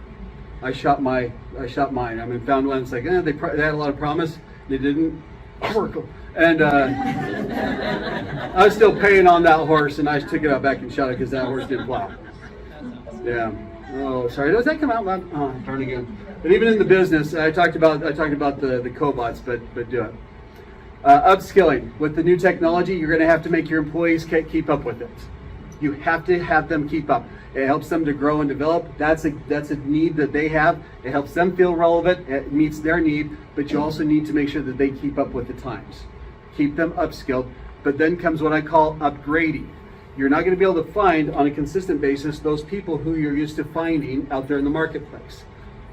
I shot mine. I mean, found one. It's like, they had a lot of promise. They didn't work. And I was still paying on that horse, and I took it out back and shot it because that horse didn't plow. Yeah. Oh, sorry. Does that come out loud? Oh, darn again. But even in the business, I talked about the cobots, but do it. Upskilling. With the new technology, you're going to have to make your employees keep up with it. You have to have them keep up. It helps them to grow and develop. That's a need that they have. It helps them feel relevant. It meets their need, but you also need to make sure that they keep up with the times. Keep them upskilled. But then comes what I call upgrading. You're not going to be able to find on a consistent basis those people who you're used to finding out there in the marketplace.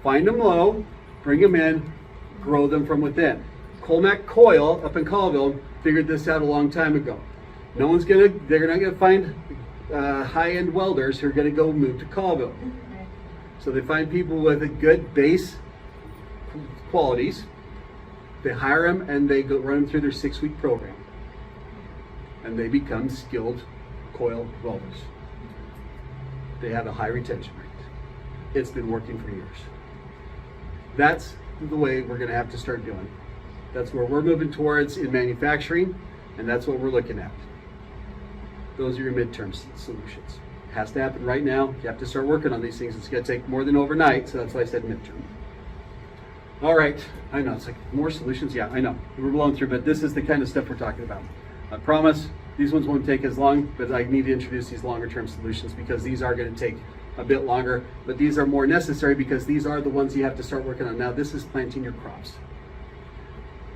Find them low, bring them in, grow them from within. Colmac Coil up in Colville figured this out a long time ago. They're not gonna find high-end welders who are gonna go move to Colville. So they find people with a good base qualities, they hire them and they go run them through their 6-week program. And they become skilled coil welders. They have a high retention rate. It's been working for years. That's the way we're gonna have to start doing. That's where we're moving towards in manufacturing, and that's what we're looking at. Those are your midterm solutions. It has to happen right now. You have to start working on these things. It's going to take more than overnight, so that's why I said midterm. All right, I know, it's like more solutions. Yeah, I know, we're blowing through, but this is the kind of stuff we're talking about. I promise these ones won't take as long, but I need to introduce these longer term solutions because these are going to take a bit longer, but these are more necessary because these are the ones you have to start working on. Now, this is planting your crops.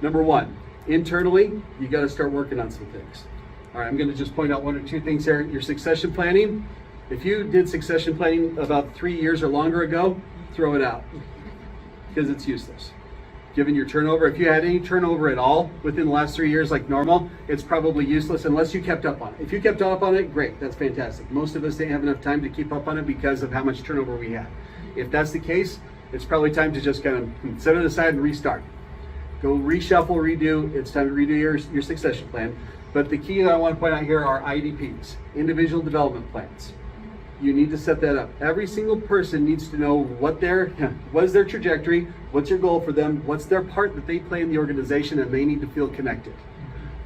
Number one, internally, you got to start working on some things. All right, I'm going to just point out 1 or 2 things here. Your succession planning. If you did succession planning about 3 years or longer ago, throw it out because it's useless. Given your turnover, if you had any turnover at all within the last 3 years like normal, it's probably useless unless you kept up on it. If you kept up on it, great, that's fantastic. Most of us didn't have enough time to keep up on it because of how much turnover we had. If that's the case, it's probably time to just kind of set it aside and restart. Go reshuffle, redo. It's time to redo your succession plan. But the key that I want to point out here are IDPs, individual development plans. You need to set that up. Every single person needs to know what is their trajectory, what's your goal for them, what's their part that they play in the organization, and they need to feel connected.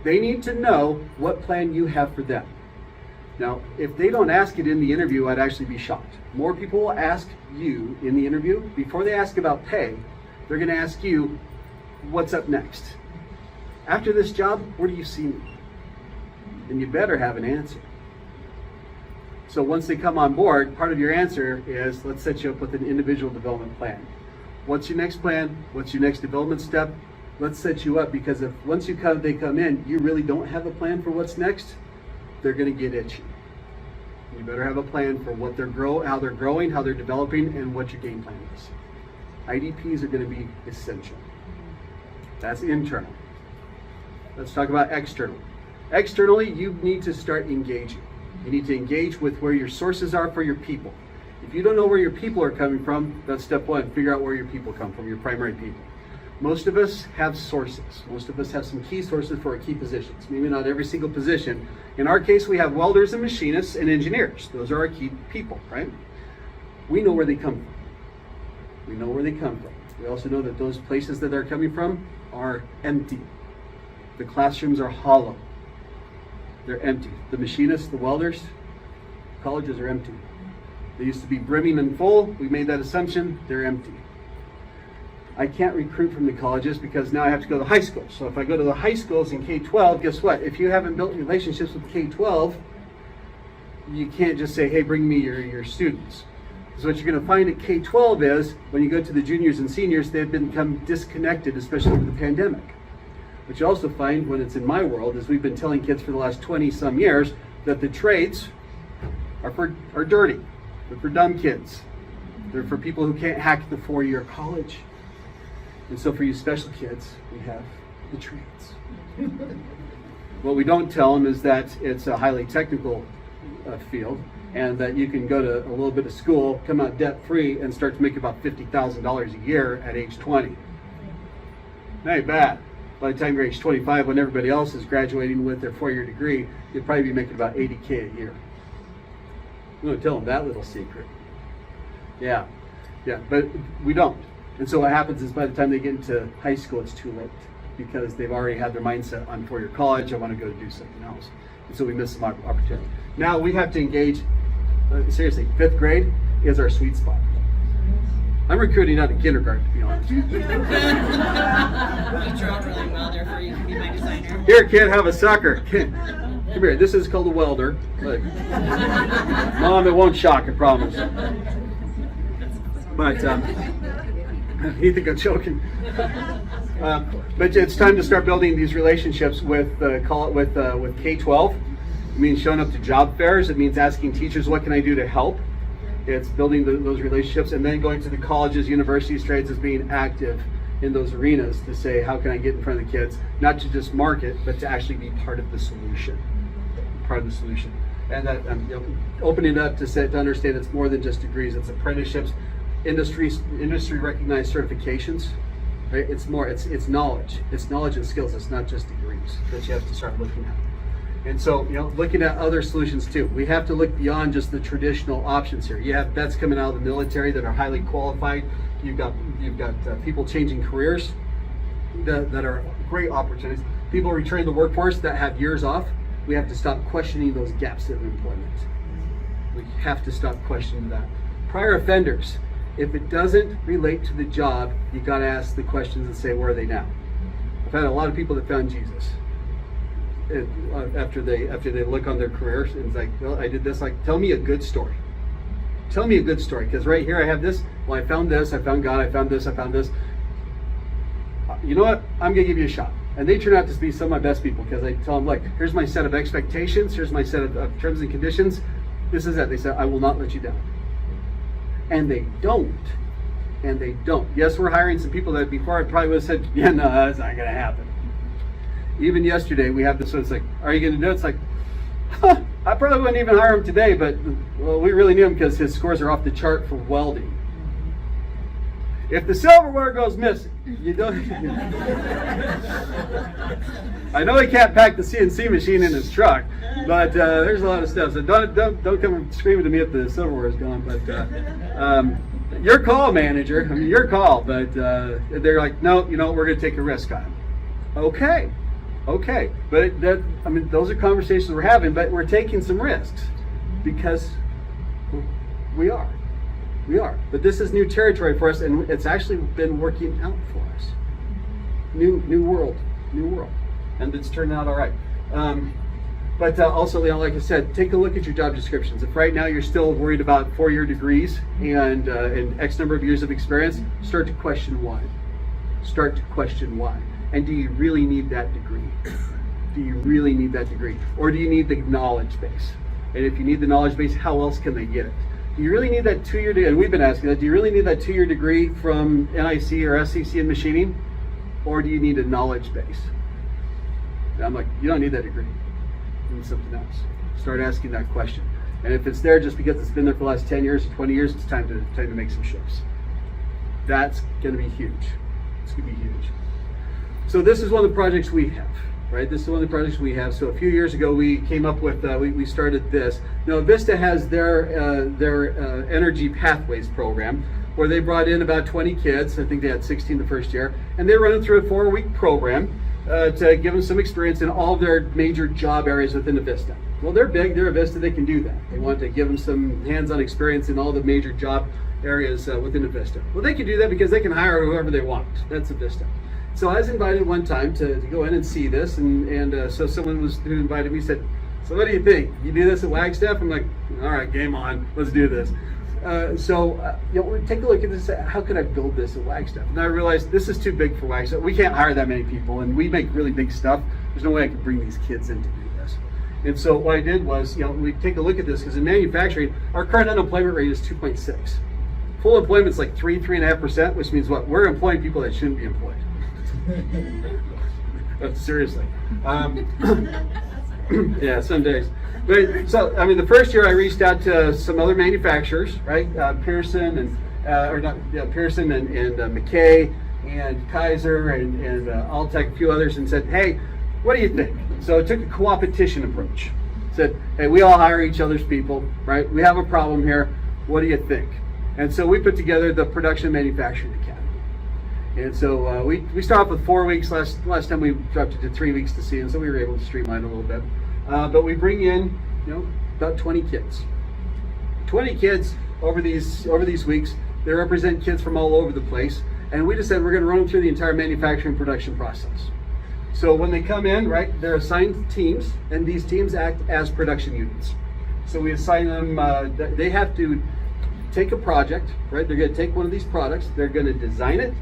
They need to know what plan you have for them. Now, if they don't ask it in the interview, I'd actually be shocked. More people will ask you in the interview, before they ask about pay, they're going to ask you, what's up next? After this job, where do you see me? And you better have an answer. So once they come on board, part of your answer is, let's set you up with an individual development plan. What's your next plan? What's your next development step? Let's set you up, because if once they come in, you really don't have a plan for what's next, they're going to get itchy. You better have a plan for what how they're growing, how they're developing, and what your game plan is. IDPs are going to be essential. That's internal. Let's talk about external. Externally, you need to start engaging. You need to engage with where your sources are for your people. If you don't know where your people are coming from, that's step one. Figure out where your people come from, your primary people. Most of us have sources. Most of us have some key sources for our key positions. Maybe not every single position. In our case, we have welders and machinists and engineers. Those are our key people, right? We know where they come from. We know where they come from. We also know that those places that they're coming from are empty. The classrooms are hollow. They're empty. The machinists, the welders, colleges are empty. They used to be brimming and full. We made that assumption. They're empty. I can't recruit from the colleges because now I have to go to high school. So if I go to the high schools in K-12, guess what? If you haven't built relationships with K-12, you can't just say, hey, bring me your students. So what you're going to find at K-12 is, when you go to the juniors and seniors, they've become disconnected, especially with the pandemic. What you also find when it's in my world is we've been telling kids for the last 20 some years that the trades are dirty. They're for dumb kids. They're for people who can't hack the 4-year college. And so for you special kids, we have the trades. What we don't tell them is that it's a highly technical field, and that you can go to a little bit of school, come out debt-free, and start to make about $50,000 a year at age 20. That ain't bad. By the time you're age 25, when everybody else is graduating with their 4-year degree, you'll probably be making about $80K a year. I'm going to tell them that little secret. Yeah, but we don't. And so what happens is by the time they get into high school, it's too late, because they've already had their mindset on 4-year college, I want to go do something else. And so we miss some opportunity. Now we have to engage, seriously, 5th grade is our sweet spot. I'm recruiting out of kindergarten, to be honest. You draw really well, therefore you can be my designer. Here, kid, have a sucker. Come here. This is called a welder. Look. Mom, it won't shock, I promise. But you think I'm joking? But it's time to start building these relationships with K-12. It means showing up to job fairs. It means asking teachers, what can I do to help? It's building those relationships, and then going to the colleges, universities, trades, as being active in those arenas to say, how can I get in front of the kids? Not to just market, but to actually be part of the solution. Part of the solution. And that opening it up to understand it's more than just degrees. It's apprenticeships, industry recognized certifications. Right? It's more. It's knowledge. It's knowledge and skills. It's not just degrees that you have to start looking at. And so, looking at other solutions too. We have to look beyond just the traditional options here. You have vets coming out of the military that are highly qualified. You've got people changing careers that are great opportunities. People returning to the workforce that have years off. We have to stop questioning those gaps of employment. We have to stop questioning that. Prior offenders, if it doesn't relate to the job, you got to ask the questions and say, where are they now? I've had a lot of people that found Jesus. After they look on their careers and it's like, well, I did this. Like, tell me a good story. Tell me a good story, because right here I have this. Well, I found this. I found God. I found this. I found this. You know what? I'm gonna give you a shot. And they turn out to be some of my best people, because I tell them, look, here's my set of expectations. Here's my set of terms and conditions. This is that. They said, I will not let you down. And they don't. And they don't. Yes, we're hiring some people that before I probably would have said, yeah, no, that's not gonna happen. Even yesterday, we have this one. It's like, are you going to do it? It's like, I probably wouldn't even hire him today, but well, we really knew him because his scores are off the chart for welding. If the silverware goes missing, you don't. I know he can't pack the CNC machine in his truck, but there's a lot of stuff. So don't come screaming to me if the silverware is gone. But your call, manager. I mean, your call. But they're like, no, we're going to take a risk on him. Okay, but those are conversations we're having, but we're taking some risks because we are. But this is new territory for us, and it's actually been working out for us. New world, and it's turned out all right. But also, like I said, take a look at your job descriptions. If right now you're still worried about 4-year degrees and X number of years of experience, start to question why. And do you really need that degree? Or do you need the knowledge base? And if you need the knowledge base, how else can they get it? Do you really need that 2-year degree? And we've been asking that. Do you really need that 2-year degree from NIC or SCC in machining? Or do you need a knowledge base? And I'm like, you don't need that degree. You need something else. Start asking that question. And if it's there just because it's been there for the last 10 years or 20 years, it's time to make some shifts. That's going to be huge. It's going to be huge. So this is one of the projects we have, right? So a few years ago, we came up with, we started this. Now, Vista has their Energy Pathways program, where they brought in about 20 kids. I think they had 16 the first year. And they were running through a 4-week program to give them some experience in all of their major job areas within the Vista. Well, they're big, they're a Vista, they can do that. They want to give them some hands-on experience in all the major job areas within the Vista. Well, they can do that because they can hire whoever they want. That's a Vista. So I was invited one time to go in and see this, and so someone who invited me said, so what do you think? You do this at Wagstaff? I'm like, all right, game on, let's do this. Take a look at this. How could I build this at Wagstaff? And I realized this is too big for Wagstaff. We can't hire that many people, and we make really big stuff. There's no way I could bring these kids in to do this. And so what I did was, we take a look at this, because in manufacturing, our current unemployment rate is 2.6. Full employment's like 3.5%, which means what? We're employing people that shouldn't be employed. Seriously. Yeah, some days. But so, the first year I reached out to some other manufacturers, right? Pearson and McKay and Kaiser and Alltech, a few others, and said, hey, what do you think? So I took a co-opetition approach. Said, hey, we all hire each other's people, right? We have a problem here. What do you think? And so we put together the Production Manufacturing Academy. And so we started off with 4 weeks. Last time we dropped it to 3 weeks to see, and so we were able to streamline a little bit. But we bring in, about 20 kids. 20 kids over these weeks. They represent kids from all over the place, and we just said we're going to run them through the entire manufacturing production process. So when they come in, right, they're assigned teams, and these teams act as production units. So we assign them, they have to take a project, right? They're gonna take one of these products, they're gonna design it,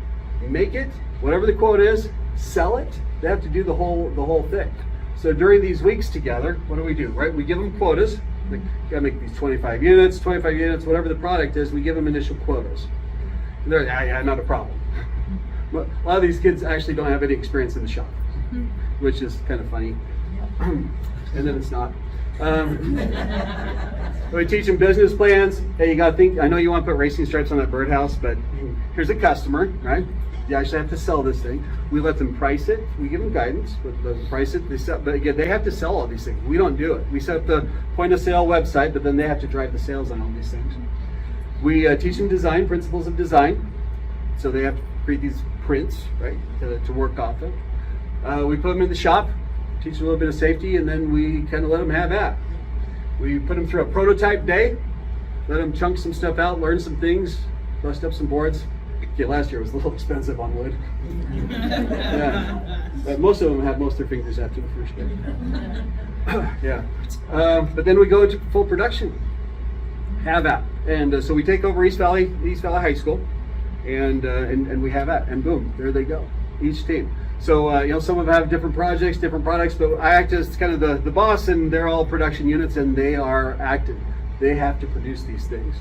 make it, whatever the quote is, sell it. They have to do the whole thing. So during these weeks together, what do? Right? We give them quotas. Like, gotta make these 25 units, whatever the product is, we give them initial quotas. And they're, yeah, not a problem. But a lot of these kids actually don't have any experience in the shop, which is kind of funny. And then it's not. We teach them business plans. Hey, you gotta think, I know you want to put racing stripes on that birdhouse, but here's a customer, right? You actually have to sell this thing. We let them price it. We give them guidance, but let them price it. They sell, but again, they have to sell all these things. We don't do it. We set up the point of sale website, but then they have to drive the sales on all these things. We teach them design, principles of design. So they have to create these prints, right, to work off of. We put them in the shop, teach them a little bit of safety, and then we kind of let them have at. We put them through a prototype day, let them chunk some stuff out, learn some things, bust up some boards. Okay, last year was a little expensive on wood. Yeah. But most of them had most of their fingers after the first day. Yeah. But then we go into full production. Have at. And so we take over East Valley High School, and we have at, and boom, there they go, each team. So some of them have different projects, different products, but I act as kind of the boss, and they're all production units, and they are active. They have to produce these things.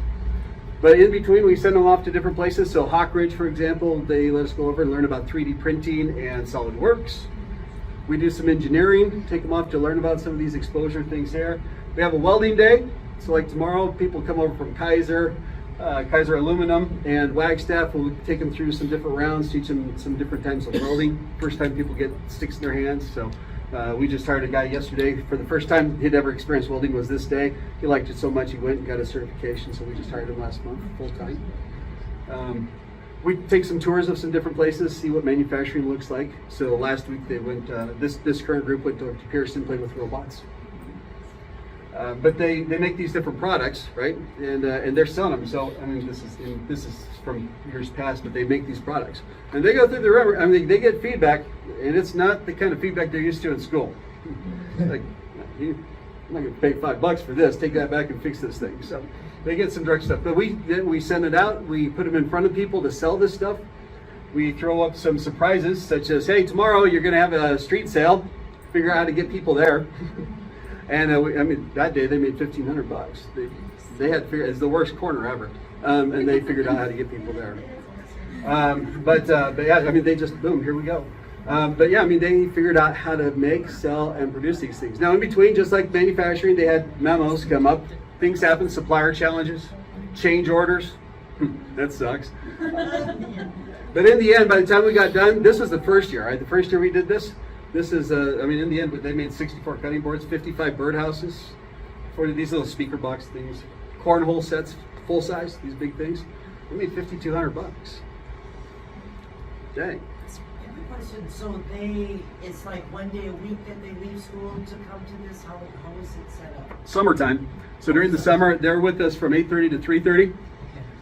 But in between, we send them off to different places. So Hawk Ridge, for example, they let us go over and learn about 3D printing and SolidWorks. We do some engineering, take them off to learn about some of these exposure things there. We have a welding day. So like tomorrow, people come over from Kaiser Aluminum and Wagstaff. We'll take them through some different rounds, teach them some different types of welding. First time people get sticks in their hands. So we just hired a guy yesterday. For the first time he'd ever experienced welding was this day. He liked it so much he went and got a certification. So we just hired him last month, full time. We take some tours of some different places, see what manufacturing looks like. So last week they went. This current group went to Pearson, played with robots. But they make these different products, right? And they're selling them. So I mean, this is from years past, but they make these products, and they go through the river. I mean, they get feedback, and it's not the kind of feedback they're used to in school. Like, I'm not going to pay $5 for this. Take that back and fix this thing. So they get some direct stuff. But we send it out. We put them in front of people to sell this stuff. We throw up some surprises, such as, hey, tomorrow you're going to have a street sale. Figure out how to get people there. And I mean, that day they made $1,500. They had it's the worst corner ever, and they figured out how to get people there. But yeah, I mean, they just boom, here we go. But yeah, I mean, they figured out how to make, sell, and produce these things. Now, in between, just like manufacturing, they had memos come up. Things happen, supplier challenges, change orders. That sucks. But in the end, by the time we got done, this was the first year, right? The first year we did this. This is, I mean, in the end, they made 64 cutting boards, 55 birdhouses, 40 these little speaker box things, cornhole sets, full size, these big things. They made $5,200. Dang. Question. So it's like one day a week that they leave school to come to this. How is it set up? Summertime. So during the summer, they're with us from 8:30 to 3:30,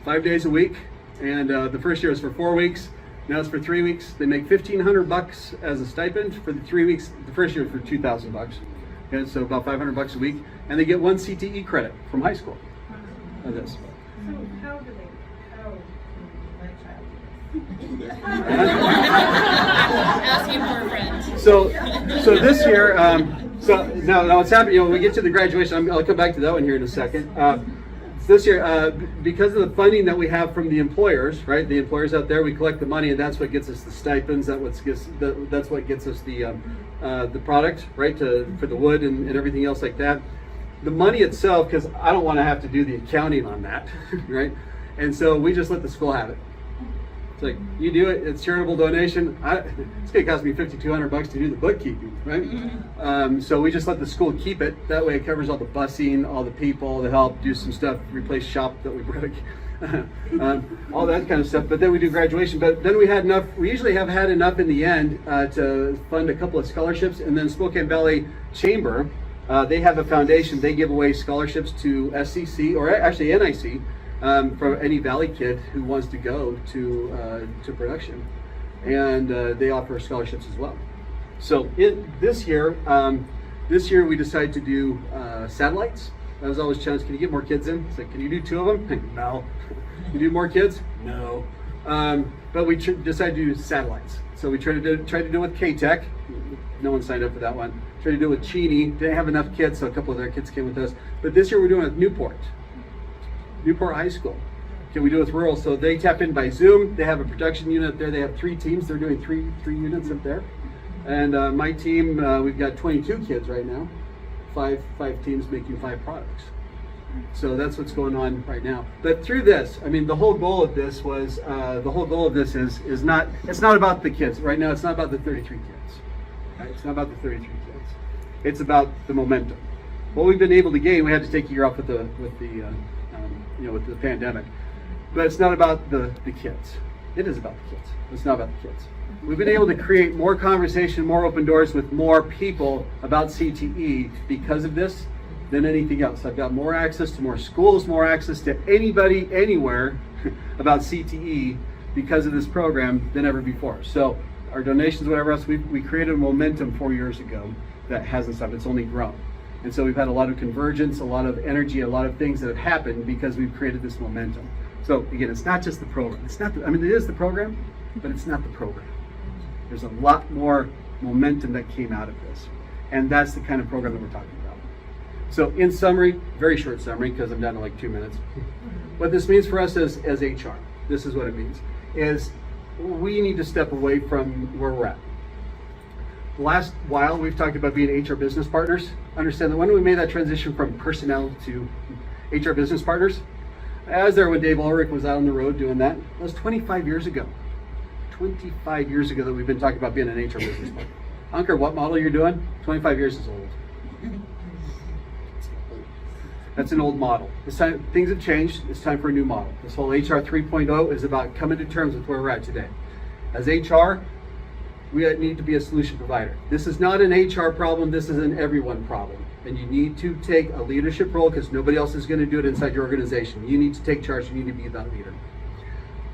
5 days a week. And the first year was for 4 weeks. Now it's for 3 weeks. They make $1,500 as a stipend for the 3 weeks. The first year was for $2,000. Okay, so about $500 a week, and they get 1 CTE credit from high school. Of this. So how do my child? Asking for a friend. So this year, so now what's happening? When we get to the graduation, I'll come back to that one here in a second. This year, because of the funding that we have from the employers, right? The employers out there, we collect the money, and that's what gets us the stipends. That's what gets us the product, right? For the wood and everything else like that. The money itself, because I don't want to have to do the accounting on that, right? And so we just let the school have it. It's like, you do it, it's charitable donation. It's going to cost me $5,200 to do the bookkeeping, right? So we just let the school keep it. That way it covers all the busing, all the people, the help, do some stuff, replace shop that we broke, all that kind of stuff. But then we do graduation. But then we usually have had enough in the end to fund a couple of scholarships. And then Spokane Valley Chamber, they have a foundation. They give away scholarships to SCC, or actually NIC, for any Valley kid who wants to go to production, and they offer scholarships as well. So this year we decided to do satellites. I was always challenged, can you get more kids in? It's like, can you do 2 of them? No. Can you do more kids? No. But we decided to do satellites. So we tried to do it with K-Tech. No one signed up for that one. Tried to do it with Cheney. Didn't have enough kids, so a couple of their kids came with us. But this year we're doing it with Newport High School. Can we do it with rural? So they tap in by Zoom. They have a production unit there. They have 3 teams. They're doing three units up there. And my team, we've got 22 kids right now. Five teams making 5 products. So that's what's going on right now. But through this, I mean, the whole goal of this was, is not, it's not about the kids. Right now, it's not about the 33 kids. Right? It's not about the 33 kids. It's about the momentum. What we've been able to gain, we had to take a year off with the pandemic. But it's not about the kids. It is about the kids. It's not about the kids. We've been able to create more conversation, more open doors with more people about CTE because of this than anything else. I've got more access to more schools, more access to anybody, anywhere about CTE because of this program than ever before. So our donations, whatever else, we created a momentum 4 years ago that hasn't stopped. It's only grown. And so we've had a lot of convergence, a lot of energy, a lot of things that have happened because we've created this momentum. So again, it's not just the program. It's not. It is the program, but it's not the program. There's a lot more momentum that came out of this, and that's the kind of program that we're talking about. So in summary, very short summary because I'm down to like 2 minutes. What this means for us as HR, this is what it means, is we need to step away from where we're at. The last while we've talked about being HR business partners. Understand that when we made that transition from personnel to HR business partners, I was there when Dave Ulrich was out on the road doing that. That was 25 years ago. 25 years ago that we've been talking about being an HR business partner. I don't care what model you're doing, 25 years is old. That's an old model. It's time, things have changed. It's time for a new model. This whole HR 3.0 is about coming to terms with where we're at today. As HR, we need to be a solution provider. This is not an HR problem. This is an everyone problem. And you need to take a leadership role because nobody else is going to do it inside your organization. You need to take charge. You need to be that leader.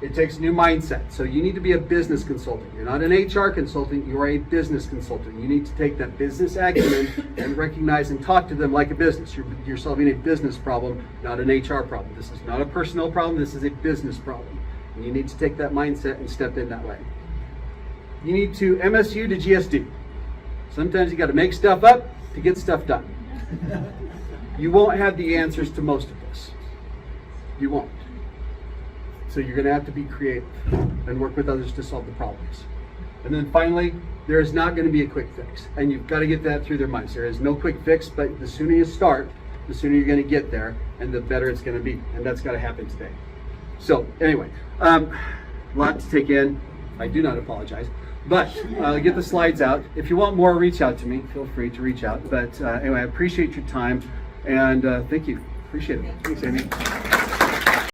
It takes a new mindset. So you need to be a business consultant. You're not an HR consultant. You are a business consultant. You need to take that business acumen and recognize and talk to them like a business. You're solving a business problem, not an HR problem. This is not a personnel problem. This is a business problem. And you need to take that mindset and step in that way. You need to MSU to GSD. Sometimes you got to make stuff up to get stuff done. You won't have the answers to most of this. You won't. So you're going to have to be creative and work with others to solve the problems. And then finally, there is not going to be a quick fix. And you've got to get that through their minds. There is no quick fix, but the sooner you start, the sooner you're going to get there, and the better it's going to be. And that's got to happen today. So anyway, a lot to take in. I do not apologize. But get the slides out. If you want more, reach out to me. Feel free to reach out. But anyway, I appreciate your time. And thank you. Appreciate it. Thanks, Amy.